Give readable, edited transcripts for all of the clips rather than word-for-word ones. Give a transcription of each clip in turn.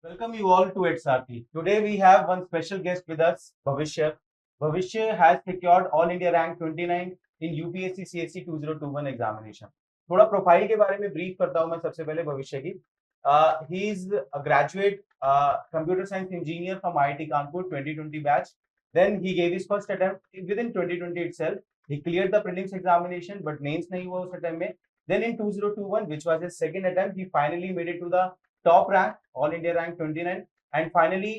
Welcome you all to XRP. Today we have one special guest with us, Bhavishya. Bhavishya has secured All India rank 29 in UPSC CSC 2021 examination. थोड़ा profile के बारे में brief करता हूं मैं सबसे पहले भविष्य की. He is a graduate computer science engineer from IIT Kanpur 2020 batch. Then he gave his first attempt within 2020 itself. He cleared the prelims examination, but mains नहीं हुआ उस attempt में. Then in 2021, which was his second attempt, he finally made it to the top rank all India rank 29 and finally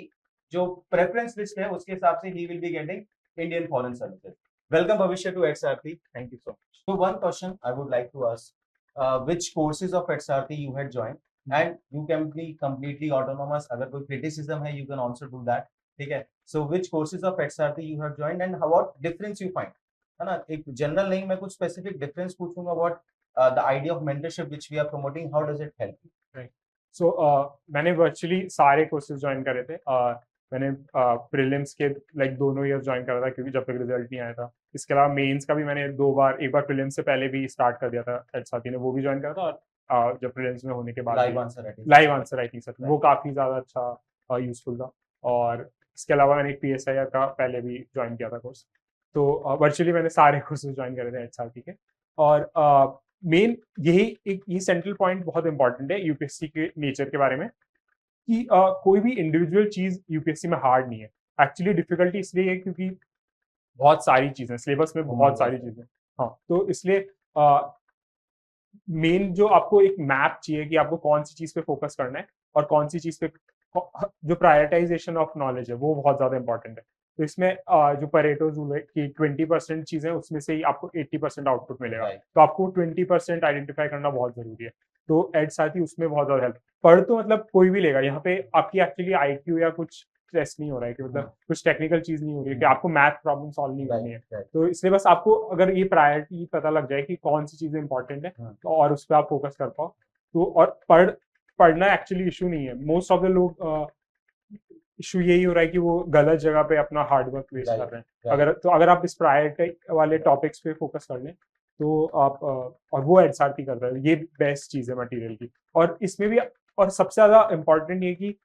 जो preference list है उसके हिसाब से ही will be getting Indian foreign services. Welcome Bhavishya to XRP. Thank you so much. So one question I would like to ask, which courses of XRP you had joined, and you can be completely autonomous. अगर कोई criticism है you can also do that. ठीक है. So which courses of XRP you have joined and what difference you find? है ना, एक general नहीं, मैं कुछ स्पेसिफिक डिफरेंस पूछूंगा. What the idea of mentorship which we are promoting, how does it help you? Right. So मैंने virtually सारे courses join करे थे. मैंने प्रीलिम्स के दोनों ईयर ज्वाइन करा था क्योंकि जब तक रिजल्ट नहीं आया था. इसके अलावा मेंस का भी मैंने एक बार प्रीलिम्स से पहले भी स्टार्ट कर दिया था. एड साथी ने वो भी ज्वाइन करा था. और जब प्रीलिम्स में होने के बाद लाइव आंसर राइटिंग सर वो काफ़ी ज़्यादा अच्छा यूजफुल था. और इसके अलावा मैंने एक PSIR का पहले भी ज्वाइन किया था कोर्स. तो वर्चुअली मैंने सारे कोर्सेज ज्वाइन करे थे एड साथी के. और मेन यही एक ये सेंट्रल पॉइंट बहुत इंपॉर्टेंट है यूपीएससी के नेचर के बारे में कि कोई भी इंडिविजुअल चीज यूपीएससी में हार्ड नहीं है. एक्चुअली डिफिकल्टी इसलिए है क्योंकि बहुत सारी चीजें सिलेबस में बहुत सारी चीजें. हाँ, तो इसलिए मेन जो आपको एक मैप चाहिए कि आपको कौन सी चीज पे फोकस करना है और कौन सी चीज पे जो प्रायोरिटाइजेशन ऑफ नॉलेज है वो बहुत ज्यादा इंपॉर्टेंट है. तो इसमें जो परेटो रूल है कि 20% चीजें उसमें से ही आपको 80% आउटपुट मिलेगा. तो आपको 20% आइडेंटिफाई करना बहुत जरूरी है. तो एड साथ ही उसमें बहुत ज्यादा हेल्प. पढ़ तो मतलब कोई भी लेगा. यहाँ पे आपकी एक्चुअली IQ या कुछ टेस्ट नहीं हो रहा है कि मतलब कुछ टेक्निकल चीज नहीं हो रही है कि आपको मैथ प्रॉब्लम सॉल्व नहीं करनी है. तो इसलिए बस आपको अगर ये प्रायोरिटी पता लग जाए कि कौन सी चीजें इंपॉर्टेंट है तो और उस पर आप फोकस कर पाओ तो. और पढ़ना एक्चुअली इशू नहीं है. मोस्ट ऑफ द लोग इशू यही हो रहा है कि वो गलत जगह पे अपना हार्ड वर्क वेस्ट कर रहे हैं. अगर आप इस प्रायोरिटी वाले टॉपिक्स पे फोकस कर लें तो आप और वो एडसारती कर रहे हैं. ये बेस्ट चीज है मटेरियल की. और इसमें भी और सबसे ज्यादा इम्पोर्टेंट ये कि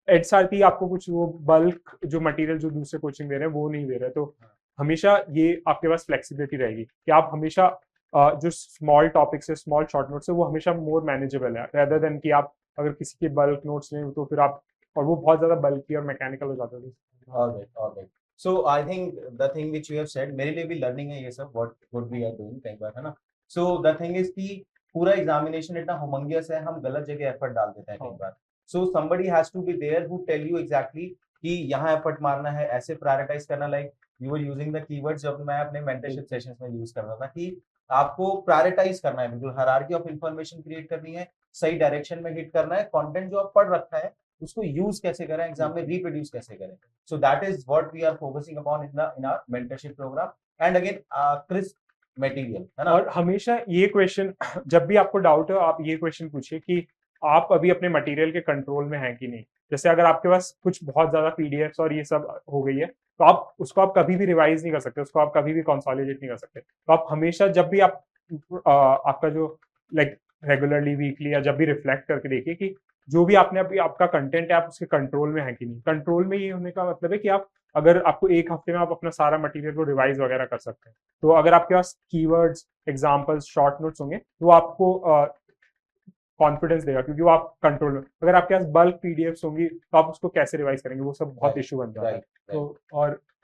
एडसारती आपको कुछ वो बल्क जो मटेरियल जो दूसरे कोचिंग दे रहे हैं वो नहीं दे रहे. तो हमेशा ये आपके पास फ्लेक्सिबिलिटी रहेगी कि आप हमेशा जो स्मॉल टॉपिक्स है स्मॉल शॉर्ट नोट्स है वो हमेशा मोर मैनेजेबल है रेदर देन कि आप अगर किसी के बल्क नोट्स लें तो फिर आप और वो बहुत ज्यादा बल्की और मैकेनिकल हो जाता है. Alright. So I think the thing which you have said, मेरे लिए भी लर्निंग है ये सब व्हाट वी आर डूइंग कई बार, है ना. सो द थिंग इज कि पूरा एग्जामिनेशन इतना होमंगियस है, हम गलत जगह एफर्ट डाल देते हैं कई बार. So somebody has to be there who tell you exactly कि यहाँ एफर्ट मारना है, ऐसे प्रायोरिटाइज करना. Like you were using the keywords जब मैं अपने मेंटरशिप सेशंस में यूज करता था कि आपको प्रायोरिटाइज करना है, बिल्कुल हायरार्की ऑफ इंफॉर्मेशन क्रिएट करनी है, सही डायरेक्शन में हिट करना है, कंटेंट जो आप पढ़ रखा है उसको यूज कैसे करें, एग्जाम में रिप्रोड्यूस कैसे करें. So that is what we are focusing upon in our mentorship programme. And again crisp material, है ना. और हमेशा ये क्वेश्चन जब भी आपको डाउट हो आप ये क्वेश्चन पूछिए कि आप अभी अपने मटेरियल के कंट्रोल में हैं कि नहीं. जैसे अगर आपके पास कुछ बहुत ज्यादा PDFs और ये सब हो गई है तो आप उसको आप कभी भी रिवाइज नहीं कर सकते, उसको आप कभी भी कंसोलिडेट नहीं कर सकते. तो आप हमेशा जब भी आप आपका जो रेगुलरली वीकली या जब भी रिफ्लेक्ट करके देखिए कि जो भी आपने अभी आपका कंटेंट है आप उसके कंट्रोल में है कि नहीं. कंट्रोल में ये होने का मतलब है कि आप अगर आपको एक हफ्ते में आप अपना सारा मटेरियल को रिवाइज वगैरह कर सकते हैं. तो अगर आपके पास कीवर्ड्स एग्जांपल्स शॉर्ट नोट्स होंगे तो आपको कॉन्फिडेंस देगा क्योंकि वो आप कंट्रोल में. अगर आपके पास बल्क PDFs होंगी तो आप उसको कैसे रिवाइज करेंगे, वो सब बहुत इशू बन जाता है. तो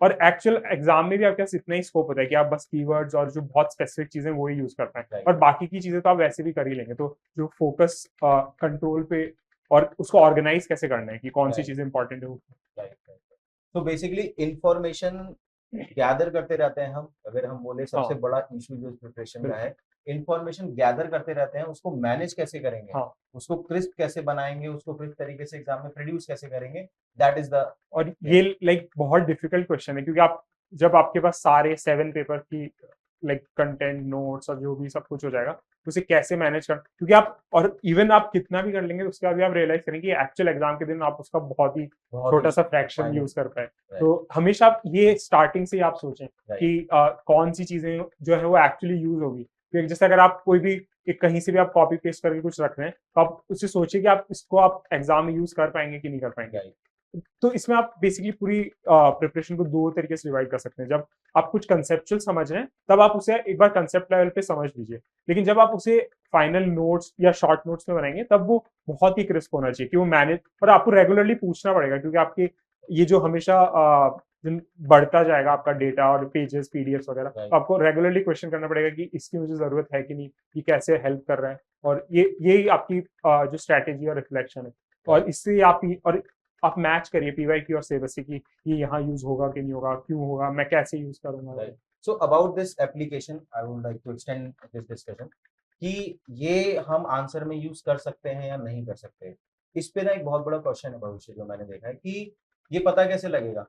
और एक्चुअल एग्जाम में भी आपके पास इतना ही स्कोप होता है कि आप बस कीवर्ड्स और जो बहुत स्पेसिफिक चीजें वो ही यूज कर पाए और बाकी की चीजें तो आप वैसे भी कर ही लेंगे. तो जो फोकस कंट्रोल पे और उसको ऑर्गेनाइज कैसे करना है कि कौन सी चीजें इंपॉर्टेंट है वो. तो बेसिकली इंफॉर्मेशन गैदर करते रहते हैं हम. अगर हम बोले सबसे बड़ा इशू जो प्रिपरेशन का है, इंफॉर्मेशन गैदर करते रहते हैं, उसको मैनेज कैसे करेंगे, उसको क्रिस्प कैसे बनाएंगे, उसको क्रिस्प तरीके से एग्जाम में प्रोड्यूस कैसे करेंगे, दैट इज द. और ये बहुत डिफिकल्ट क्वेश्चन है क्योंकि आप जब आपके पास सारे 7 पेपर की कंटेंट नोट्स और जो भी सब कुछ हो जाएगा उसे कैसे मैनेज कर. क्योंकि आप और इवन आप कितना भी कर लेंगे उसके बाद भी आप रियलाइज करेंगे कि एक्चुअल एग्जाम के दिन आप उसका बहुत ही छोटा सा फ्रैक्शन यूज कर पाए. तो हमेशा आप ये स्टार्टिंग से ही आप सोचें कि कौन सी चीजें जो है वो एक्चुअली यूज होगी. जैसे अगर आप कोई भी एक कहीं से भी आप कॉपी पेस्ट करके कुछ रख रहे हैं, तो आप उससे सोचिए कि आप इसको आप एग्जाम में यूज कर पाएंगे कि नहीं कर पाएंगे। Right. तो इसमें आप बेसिकली पूरी प्रिपरेशन को दो तरीके से डिवाइड कर सकते हैं। जब आप कुछ कंसेप्चुअल समझ रहे हैं तब आप उसे एक बार कंसेप्ट लेवल पे समझ लीजिए, लेकिन जब आप उसे फाइनल नोट्स या शॉर्ट नोट्स में बनाएंगे तब वो बहुत ही क्रिस्प होना चाहिए कि वो मैनेज, और आपको रेगुलरली पूछना पड़ेगा क्योंकि आपके ये जो हमेशा बढ़ता जाएगा आपका डेटा और पेजेस पीडीएफ वगैरह, तो Right. आपको रेगुलरली क्वेश्चन करना पड़ेगा कि इसकी मुझे जरूरत है कि नहीं, ये कैसे हेल्प कर रहा है, और ये यही आपकी जो स्ट्रैटेजी और रिफ्लेक्शन है। और इससे आप मैच करिए पीवाईक्यू और सिलेबस से कि ये यहाँ यूज होगा कि नहीं होगा, क्यों होगा, मैं कैसे यूज करूंगा। Right. So about this application, I would like to extend this discussion कि ये हम आंसर में यूज कर सकते हैं या नहीं कर सकते। इस पे ना एक बहुत बड़ा क्वेश्चन है भविष्य, जो मैंने देखा है कि ये पता कैसे लगेगा।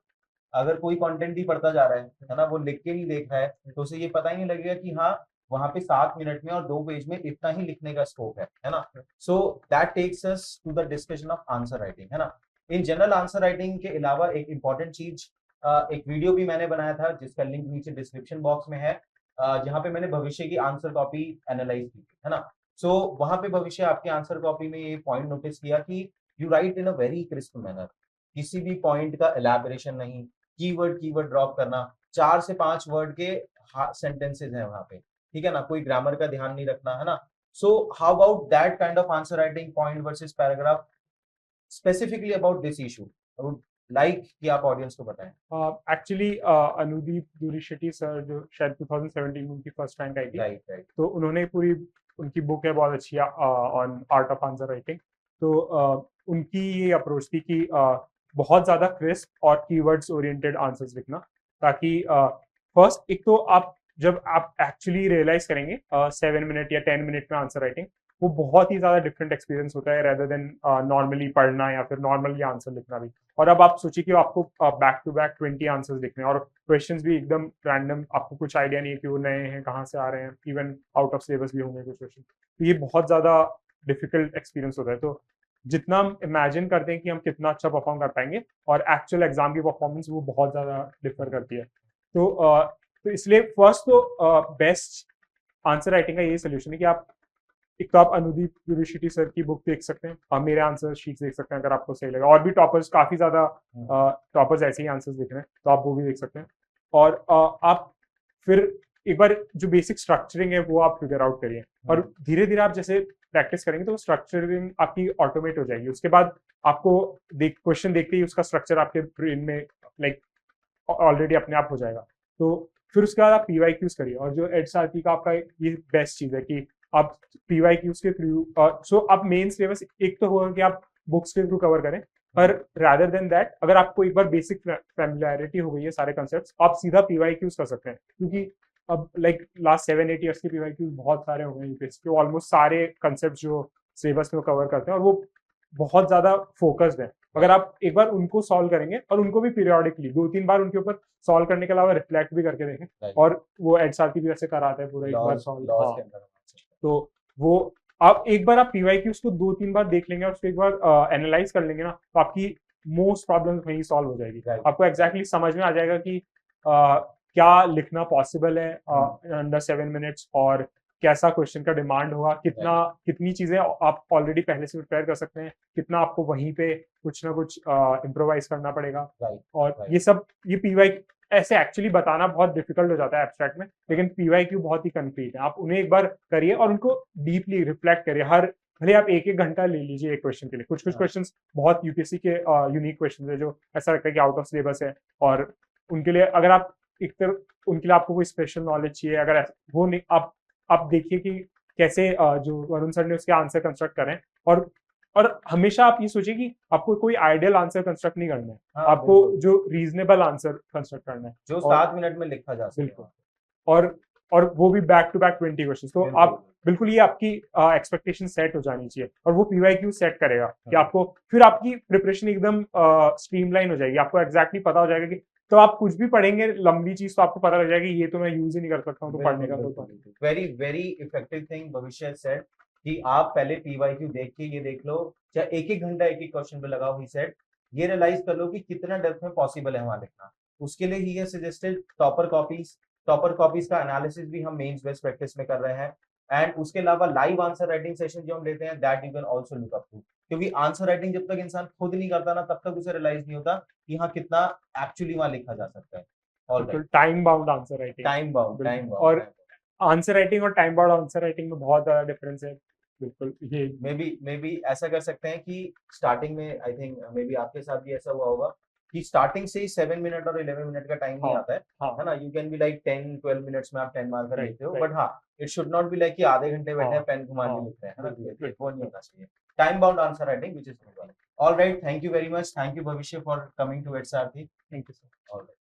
अगर कोई कंटेंट ही पढ़ता जा रहा है ना, वो लिख के ही देख रहा है, तो उसे ये पता ही नहीं लगेगा कि हाँ वहां पे 7 मिनट में और 2 पेज में इतना ही लिखने का स्कोप है ना। So that takes us to the discussion of answer writing, है ना। इन जनरल आंसर राइटिंग के अलावा एक इंपॉर्टेंट चीज, एक वीडियो भी मैंने बनाया था जिसका लिंक नीचे डिस्क्रिप्शन बॉक्स में है, जहाँ पे मैंने भविष्य की आंसर कॉपी एनालाइज की थी, है ना। सो वहां पे भविष्य आपकी आंसर कॉपी में ये पॉइंट नोटिस किया कि you right in a very crisp manner, किसी भी पॉइंट का एलैबोरेशन नहीं, कीवर्ड ड्रॉप करना, 4 से 5 वर्ड के सेंटेंसेस हैं वहां पे, ठीक है ना, कोई ग्रामर का ध्यान नहीं रखना, है ना। So how about that kind of answer writing, point versus paragraph, specifically about this issue I would like कि आप ऑडियंस को बताएं। एक्चुअली अनुदीप दुरीशेट्टी सर जो शायद 2017 में उनकी फर्स्ट रैंक आई थी, राइट राइट तो उन्होंने पूरी, उनकी बुक है बहुत अच्छी on art of answer writing. तो उनकी ये अप्रोच थी कि बहुत ज्यादा क्रिस्प और कीवर्ड्स ओरिएंटेड आंसर्स लिखना, ताकि फर्स्ट एक तो आप जब आप एक्चुअली रियलाइज करेंगे 7 मिनट या 10 मिनट में आंसर राइटिंग, वो बहुत ही ज्यादा डिफरेंट एक्सपीरियंस होता है रेदर देन नॉर्मली पढ़ना या फिर नॉर्मली आंसर लिखना भी। और अब आप सोचिए कि आपको बैक टू बैक 20 आंसर्स लिखने हैं और क्वेश्चंस भी एकदम रैंडम, आपको कुछ आइडिया नहीं है कि वो नए हैं, कहाँ से आ रहे हैं, इवन आउट ऑफ सिलेबस भी होंगे कुछ क्वेश्चन, तो ये बहुत ज्यादा डिफिकल्ट एक्सपीरियंस होता है। तो जितना हम इमेजिन करते हैं कि हम कितना अच्छा परफॉर्म कर पाएंगे और एक्चुअल एग्जाम की परफॉर्मेंस वो बहुत ज्यादा डिफर करती है। तो इसलिए फर्स्ट तो बेस्ट आंसर राइटिंग का यही सोल्यूशन है कि आप एक तो आप अनुदीप दुरीशेट्टी सर की बुक देख सकते हैं और मेरे आंसर शीट देख सकते हैं अगर आपको सही लगे, और भी टॉपर्स काफी ज्यादा टॉपर्स ऐसे ही आंसर्स देख रहे हैं तो आप वो भी देख सकते हैं। और आप फिर एक बार जो बेसिक स्ट्रक्चरिंग है वो आप फिगर आउट करिए, और धीरे धीरे आप जैसे प्रैक्टिस करेंगे तो स्ट्रक्चरिंग आपकी ऑटोमेट हो जाएगी। उसके बाद आपको क्वेश्चन देखते ही उसका स्ट्रक्चर आपके ब्रेन में लाइक ऑलरेडी अपने आप हो जाएगा। तो फिर उसके बाद आप पीवाईक्यूज करिए, और जो एचआरटी का आपका ये बेस्ट चीज है कि आप पीवाईक्यूज के थ्रू, सो आप मेन सिलेबस एक तो होगा कि आप बुक्स के थ्रू कवर करें, पर रादर देन दैट अगर आपको एक बार बेसिक फैमिलियरिटी हो गई है सारे कंसेप्ट्स, आप सीधा पीवाईक्यूज कर सकते हैं, क्योंकि अब लाइक लास्ट 7-8 ईयर्स के पीवाईक्यूज बहुत सारे हो गए यूपीएससी के, ऑलमोस्ट सारे कंसेप्ट जो सिलेबस में कवर करते हैं और वो बहुत ज्यादा फोकस्ड है। अगर आप एक बार उनको सॉल्व करेंगे और उनको भी पीरियोडिकली 2-3 बार उनके ऊपर सॉल्व करने के अलावा रिफ्लेक्ट भी करके देखें, Right. और वो एचआरटी भी वैसे कराते हैं पूरा एक बार सॉल्व, लॉस के अंदर तो वो आप एक बार आप पीवाईक्यूज को 2-3 बार देख लेंगे और उसको एक बार एनालाइज कर लेंगे ना, तो आपकी मोस्ट प्रॉब्लम्स वहीं सॉल्व हो जाएगी। Right. आपको एग्जैक्टली समझ में आ जाएगा कि क्या लिखना पॉसिबल है अंडर 7 मिनट्स, और कैसा क्वेश्चन का डिमांड होगा, कितनी चीजें आप ऑलरेडी पहले से प्रिपेयर कर सकते हैं, कितना आपको वहीं पे कुछ ना कुछ इम्प्रोवाइज करना पड़ेगा। और ये सब ये पीवाई ऐसे एक्चुअली बताना बहुत डिफिकल्ट हो जाता है एब्स्ट्रैक्ट में, लेकिन पीवाईक्यू बहुत ही कंक्रीट है। आप उन्हें एक बार करिए और उनको डीपली रिफ्लेक्ट करिए, हर भले आप 1-1 घंटा ले लीजिए एक क्वेश्चन के लिए। कुछ क्वेश्चंस बहुत यूपीएससी के यूनिक क्वेश्चन है जो ऐसा लगता है कि आउट ऑफ सिलेबस है, और उनके लिए अगर आप एक तरह उनके लिए आपको कोई स्पेशल नॉलेज चाहिए, अगर वो नहीं, आप देखिए कि कैसे जो वरुण सर ने उसके आंसर कंस्ट्रक्ट करें, और हमेशा आप ये सोचिए कि आपको कोई आइडियल आंसर कंस्ट्रक्ट नहीं करना है, आपको जो रीजनेबल आंसर कंस्ट्रक्ट करना है जो 7 मिनट में लिखा जा सके। बिल्कुल, और वो भी बैक टू बैक 20 क्वेश्चन, तो आप बिल्कुल ये आपकी एक्सपेक्टेशन सेट हो जानी चाहिए, और वो पीवाईक्यू सेट करेगा कि आपको फिर आपकी प्रिपरेशन एकदम स्ट्रीमलाइन हो जाएगी। आपको एग्जैक्टली पता हो जाएगा कि तो आप कुछ भी पढ़ेंगे लंबी चीज तो आपको पता लग जाएगा ये तो मैं यूज ही नहीं कर सकता हूँ, तो पढ़ने का कोई वेरी वेरी इफेक्टिव थिंग भविष्य सेट कि आप पहले पीवाईक्यू देख के ये देख लो, चाहे 1-1 घंटा एक क्वेश्चन पे लगाओ, ही सेट ये रियलाइज कर लो कि कितना डेप्थ में पॉसिबल है वहां लिखना। उसके लिए ही सजेस्टेड टॉपर कॉपीज का एनालिसिस भी हम मेंस बेस्ट प्रैक्टिस में कर रहे हैं, एंड उसके अलावा लाइव आंसर राइटिंग सेशन जो हम लेते हैं that you can also look up to, क्योंकि आंसर राइटिंग जब तक इंसान खुद नहीं करता ना तब तक उसे रियलाइज नहीं होता कि हाँ कितना एक्चुअली वहां लिखा जा सकता है। ऑल बिल्कुल right, time bound answer writing. Time bound, time बिल्कुल। बाउंड। और आंसर राइटिंग और टाइम बाउंड आंसर राइटिंग में बहुत ज्यादा डिफरेंस है। बिल्कुल ये मे बी ऐसा कर सकते हैं कि स्टार्टिंग में आई थिंक मे बी आपके साथ भी ऐसा हुआ होगा कि स्टार्टिंग से ही 7 मिनट और 11 मिनट का टाइम नहीं हाँ आता है हाँ ना। You can be like 10-12 minutes में आप 10 मार्कर राइट लेते हो, राइट बट हाँ it should not be like कि आधे घंटे बैठे हाँ हैं पेन घुमा हाँ के लिख रहे हैं, है ना। बिल्कुल वो बिल्कुल नहीं होना चाहिए। Time bound answer writing which is. All right, thank you very much, thank you भविष्य for coming to eight Sarathi. Thank you sir. All right.